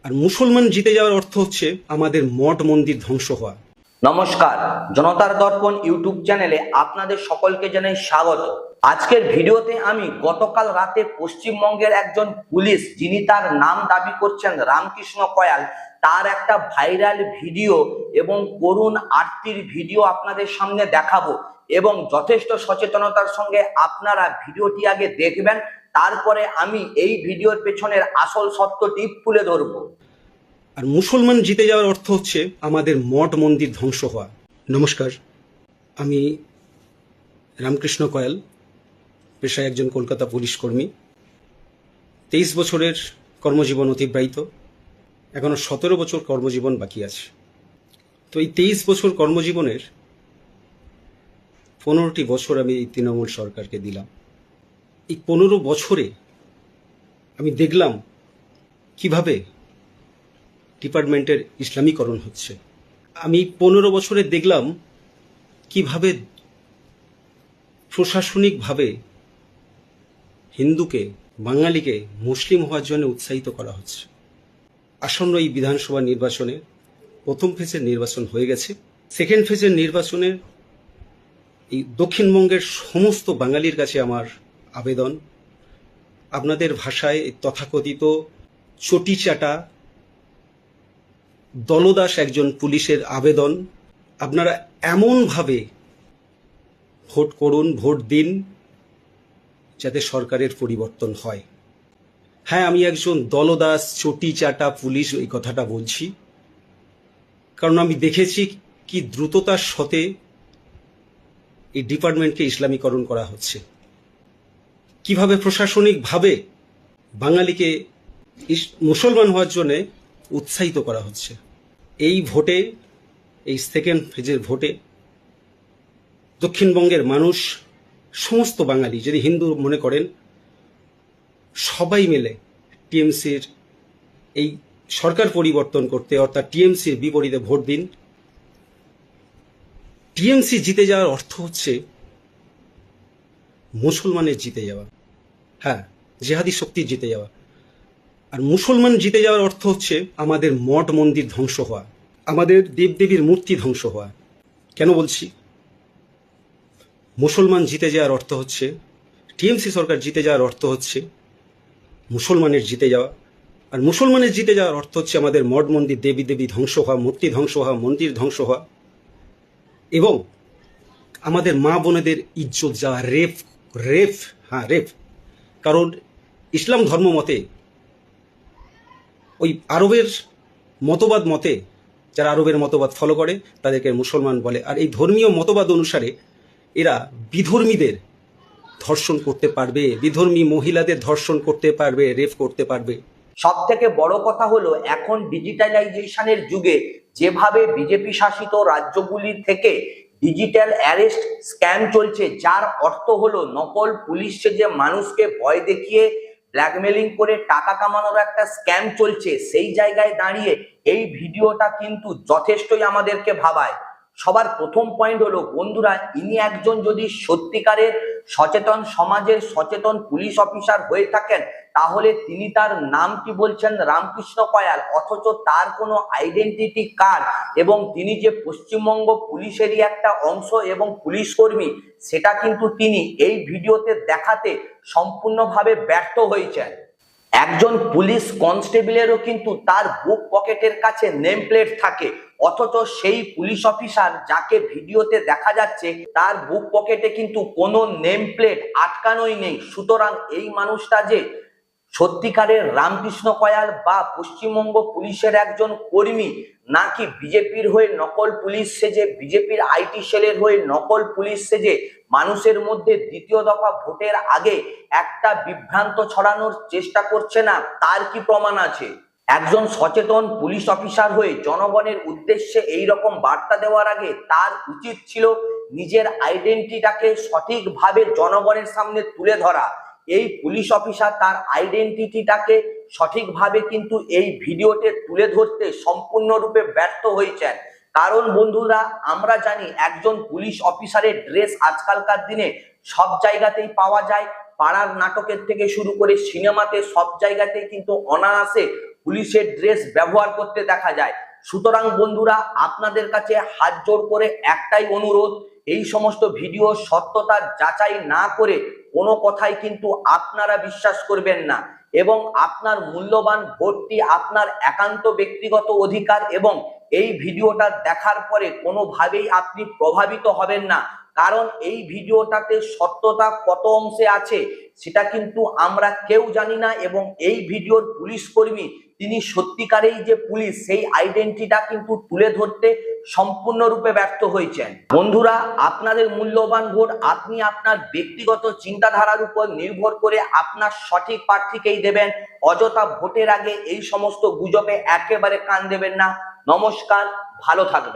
আর মুসলমান জিতে যাওয়ার অর্থ হচ্ছে আমাদের মঠ মন্দির ধ্বংস হওয়া। নমস্কার, জনতার দর্পণ ইউটিউব চ্যানেলে আপনাদের সকলকে জানাই স্বাগত। আজকের ভিডিওতে আমি গতকাল রাতে পশ্চিমবঙ্গের একজন পুলিশ, যিনি তার নাম দাবি করছেন রামকৃষ্ণ কয়াল, তার একটা ভাইরাল ভিডিও এবং করুণ আরতির ভিডিও আপনাদের সামনে দেখাবো এবং যথেষ্ট সচেতনতার সঙ্গে আপনারা ভিডিওটি আগে দেখবেন, তারপরে আমি এই ভিডিওর পেছনের আসল সত্যটি তুলে ধরবো। আর মুসলমান জিতে যাওয়ার অর্থ হচ্ছে আমাদের মঠ মন্দির ধ্বংস হওয়া। নমস্কার, আমি রামকৃষ্ণ কয়াল, পেশায় একজন কলকাতা পুলিশ কর্মী। 23 বছরের কর্মজীবন অতিবাহিত, এখনো 17 বছর কর্মজীবন বাকি আছে। তো এই 23 বছর কর্মজীবনের 15টি বছর আমি এই তৃণমূল সরকারকে দিলাম। এই 15 বছরে আমি দেখলাম কিভাবে ডিপার্টমেন্টের ইসলামীকরণ হচ্ছে। আমি 15 বছরে দেখলাম কিভাবে প্রশাসনিকভাবে হিন্দুকে, বাঙালিকে মুসলিম হওয়ার জন্য উৎসাহিত করা হচ্ছে। আসন্ন এই বিধানসভা নির্বাচনে প্রথম ফেজের নির্বাচন হয়ে গেছে। সেকেন্ড ফেজের নির্বাচনে এই দক্ষিণবঙ্গের সমস্ত বাঙালির কাছে আমার আবেদন, আপনাদের ভাষায় তথাকথিত চটিচাটা দলদাস একজন পুলিশের আবেদন, আপনারা এমনভাবে ভোট করুন, ভোট দিন যাতে সরকারের পরিবর্তন হয়। হ্যাঁ, আমি একজন দলদাস চটিচাটা পুলিশ এই কথাটা বলছি, কারণ আমি দেখেছি কি দ্রুততার সাথে এই ডিপার্টমেন্টকে ইসলামীকরণ করা হচ্ছে, কিভাবে প্রশাসনিকভাবে বাঙালিকে মুসলমান হওয়ার জন্য উৎসাহিত করা হচ্ছে। এই ভোটে, এই সেকেন্ড ফেজের ভোটে দক্ষিণবঙ্গের মানুষ, সমস্ত বাঙালি যদি হিন্দু মনে করেন, সবাই মিলে টিএমসির এই সরকার পরিবর্তন করতে, অর্থাৎ টিএমসির বিপরীতে ভোট দিন। টিএমসি জিতে যাওয়ার অর্থ হচ্ছে মুসলমানের জিতে যাওয়া, হ্যাঁ, জেহাদি শক্তির জিতে যাওয়া। আর মুসলমান জিতে যাওয়ার অর্থ হচ্ছে আমাদের মঠ মন্দির ধ্বংস হওয়া, আমাদের দেবদেবীর মূর্তি ধ্বংস হওয়া। কেন বলছি মুসলমান জিতে যাওয়ার অর্থ হচ্ছে, টিএমসি সরকার জিতে যাওয়ার অর্থ হচ্ছে মুসলমানের জিতে যাওয়া। আর মুসলমানের জিতে যাওয়ার অর্থ হচ্ছে আমাদের মঠ মন্দির, দেবী দেবী ধ্বংস হওয়া, মূর্তি ধ্বংস হওয়া, মন্দির ধ্বংস হওয়া এবং আমাদের মা বোনেদের ইজ্জত যাওয়া। রেপ। কারণ ইসলাম ধর্ম মতে, ওই আরবের মতবাদ মতে, যারা আরবের মতবাদ ফলো করে তাদেরকে মুসলমান বলে। আর এই ধর্মীয় মতবাদ অনুসারে এরা বিধর্মীদের ধর্ষণ করতে পারবে, বিধর্মী মহিলাদের ধর্ষণ করতে পারবে, রেপ করতে পারবে। সব থেকে বড় কথা হলো, এখন ডিজিটালাইজেশনের যুগে যেভাবে বিজেপি শাসিত রাজ্যগুলি থেকে ডিজিটাল অ্যারেস্ট স্ক্যাম চলছে, যার অর্থ হলো নকল পুলিশ সেজে মানুষকে ভয় দেখিয়ে ব্ল্যাকমেলিং করে টাকা কামানোর একটা স্ক্যাম চলছে, সেই জায়গায় দাঁড়িয়ে এই ভিডিওটা কিন্তু যথেষ্টই আমাদেরকে ভাবায়। সবার প্রথম পয়েন্ট হলো, বন্ধুরা, ইনি একজন যদি সত্যিকারের সচেতন সমাজের সচেতন পুলিশ অফিসার হয়ে থাকেন, তাহলে তিনি তার নাম কি বলছেন রামকৃষ্ণ কয়াল, অথচ তার কোনো আইডেন্টিটি কার্ড এবং তিনি যে পশ্চিমবঙ্গ পুলিশেরই একটা অংশ এবং পুলিশ কর্মী, সেটা কিন্তু তিনি এই ভিডিওতে দেখাতে সম্পূর্ণভাবে ব্যর্থ হয়েছেন। একজন পুলিশ কনস্টেবলেরও কিন্তু তার বুক পকেটের কাছে নেম প্লেট থাকে, অথচ সেই পুলিশ অফিসার যাকে ভিডিওতে দেখা যাচ্ছে তার বুক পকেটে কিন্তু কোনো নেম প্লেট আটকানোই নেই। সুতরাং এই মানুষটা যে সত্যিকারের রামকৃষ্ণ কয়াল বা পশ্চিমবঙ্গ পুলিশের একজন কর্মী, নাকি বিজেপির হয়ে নকল পুলিশ সেজে, বিজেপির আইটি সেলের হয়ে নকল পুলিশ সেজে মানুষের মধ্যে দ্বিতীয় দফা ভোটের আগে একটা বিভ্রান্ত ছড়ানোর চেষ্টা করছে না, তার কি প্রমাণ আছে? একজন সচেতন পুলিশ অফিসার হয়ে জনগণের উদ্দেশ্যে এই রকম বার্তা দেওয়ার আগে তার উচিত ছিল নিজের আইডেন্টিটিটাকে সঠিকভাবে জনগণের সামনে তুলে ধরা। এই পুলিশ অফিসার তার আইডেন্টিটিটাকে সঠিকভাবে কিন্তু এই ভিডিওতে তুলে ধরতে সম্পূর্ণরূপে ব্যর্থ হয়েছেন। কারণ বন্ধুরা, আমরা জানি একজন পুলিশ অফিসারের ড্রেস আজকালকার দিনে সব জায়গাতেই পাওয়া যায়। পাড়ার নাটকের থেকে শুরু করে সিনেমাতে সব জায়গাতেই কিন্তু অনায়াসে পুলিশের ড্রেস ব্যবহার করতে দেখা যায়। সুতরাং বন্ধুরা, আপনাদের কাছে হাত জোড় করে একটাই অনুরোধ, এই সমস্ত ভিডিও সত্যতা যাচাই না করে কোনো কথাই কিন্তু আপনারা বিশ্বাস করবেন না, এবং আপনার মূল্যবান ভোটটি আপনার একান্ত ব্যক্তিগত অধিকার, এবং এই ভিডিওটা দেখার পরে কোনোভাবেই আপনি প্রভাবিত হবেন না, কারণ এই ভিডিওটাতে সত্যতা কত অংশে আছে সেটা কিন্তু আমরা কেউ জানি না, এবং এই ভিডিওর পুলিশ কর্মী তিনি সত্যিকারেই যে পুলিশ সেই আইডেন্টিটিটা কিন্তু তুলে ধরতে সম্পূর্ণরূপে ব্যর্থ হয়েছেন। বন্ধুরা, আপনাদের মূল্যবান ভোট আপনি আপনার ব্যক্তিগত চিন্তাধারার উপর নির্ভর করে আপনার সঠিক প্রার্থীকেই দেবেন। অযথা ভোটের আগে এই সমস্ত গুজবে একেবারে কান দেবেন না। নমস্কার, ভালো থাকবেন।